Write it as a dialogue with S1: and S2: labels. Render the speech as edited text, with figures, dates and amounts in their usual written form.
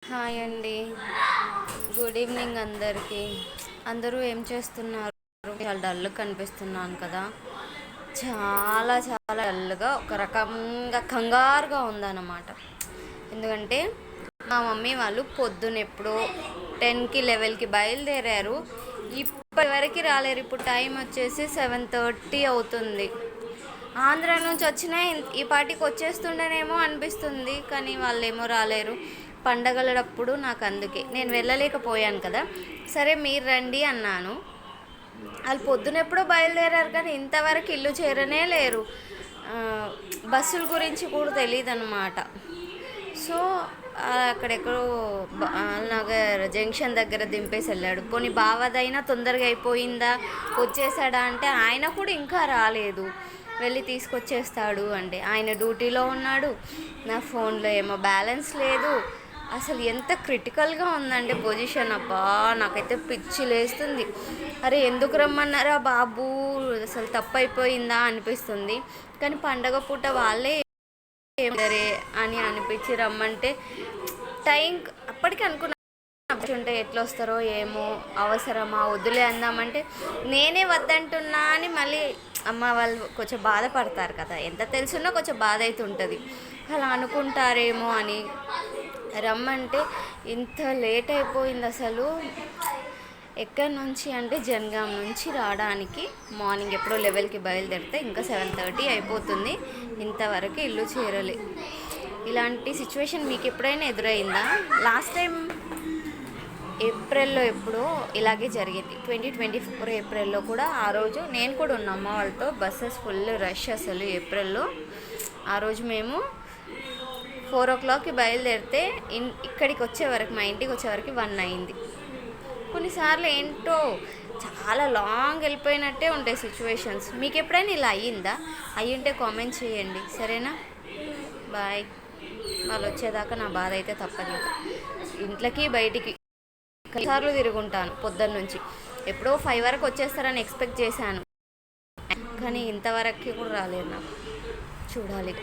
S1: Hi అండి. Good evening అందరికీ. అందరూ ఏం చేస్తున్నారు? చాలా డల్ కనిపిస్తున్నాను కదా. చాలా చాలా డల్గా ఒక రకంగా కంగారుగా ఉందన్నమాట. ఎందుకంటే మా మమ్మీ వాళ్ళు పొద్దున ఎప్పుడో 10కి 11కి బయలుదేరారు. ఇప్పటి వరకు రాలేరు. ఇప్పుడు టైం వచ్చేసి 7:30 అవుతుంది. ఆంధ్ర నుంచి వచ్చినా ఈ పాటికి వచ్చేస్తుండేనేమో అనిపిస్తుంది, కానీ వాళ్ళేమో రాలేరు. పండగలప్పుడు నాకు అందుకే నేను వెళ్ళలేకపోయాను కదా. సరే మీరు రండి అన్నాను. వాళ్ళు పొద్దున ఎప్పుడో బయలుదేరారు కానీ ఇంతవరకు ఇల్లు చేరనే లేరు. బస్సుల గురించి కూడా తెలియదు అనమాట. సో అక్కడెక్కడో నగర్ జంక్షన్ దగ్గర దింపేసి వెళ్ళాడు. పోనీ బావదైనా తొందరగా అయిపోయిందా, వచ్చేసాడా అంటే ఆయన కూడా ఇంకా రాలేదు. వెళ్ళి తీసుకొచ్చేస్తాడు అంటే ఆయన డ్యూటీలో ఉన్నాడు. నా ఫోన్లో ఏమో బ్యాలెన్స్ లేదు. అసలు ఎంత క్రిటికల్గా ఉందంటే పొజిషన్, అబ్బా నాకైతే పిచ్చి లేస్తుంది. అరే ఎందుకు రమ్మన్నారా బాబు, అసలు తప్పు అయిపోయిందా అనిపిస్తుంది. కానీ పండగ పూట వాళ్ళే ఏమరే అని అనిపించి రమ్మంటే టైం అప్పటికి అనుకున్నా ఉంటే ఎట్లా వస్తారో ఏమో, అవసరమా వద్దులే అందామంటే నేనే వద్దంటున్నా అని మళ్ళీ అమ్మ వాళ్ళు కొంచెం బాధపడతారు కదా. ఎంత తెలుసున్నా కొంచెం బాధ అయితే ఉంటుంది. అలా అనుకుంటారేమో అని రమ్మంటే ఇంత లేట్ అయిపోయింది. అసలు ఎక్కడి నుంచి అంటే జనగాం నుంచి రావడానికి మార్నింగ్ ఎప్పుడో 11కి బయలుదేరితే ఇంకా 7:30 అయిపోతుంది. ఇంతవరకు ఇల్లు చేరలే. ఇలాంటి సిచ్యువేషన్ మీకు ఎప్పుడైనా ఎదురైందా? లాస్ట్ టైం ఏప్రిల్లో ఎప్పుడో ఇలాగే జరిగింది. 2024 ఏప్రిల్లో కూడా. ఆ రోజు నేను కూడా ఉన్న అమ్మ వాళ్ళతో. బస్సెస్ ఫుల్ రష్ అసలు ఏప్రిల్లో. ఆ రోజు మేము 4 o'clockకి బయలుదేరితే ఇక్కడికి వచ్చేవరకు, మా ఇంటికి వచ్చేవరకు 1 అయింది. కొన్నిసార్లు ఏంటో చాలా లాంగ్ వెళ్ళిపోయినట్టే ఉంటాయి సిచ్యువేషన్స్. మీకు ఎప్పుడైనా ఇలా అయ్యిందా? అయ్యింటే కామెంట్ చేయండి, సరేనా? బాయ్. వాళ్ళు వచ్చేదాకా నా బాధ అయితే తప్పదు. ఇంట్లోకి బయటికి సార్లు తిరుగుంటాను పొద్దున్న నుంచి. ఎప్పుడో 5 వరకు వచ్చేస్తారని ఎక్స్పెక్ట్ చేశాను, కానీ ఇంతవరకు కూడా రాలేదు నాకు. చూడాలి.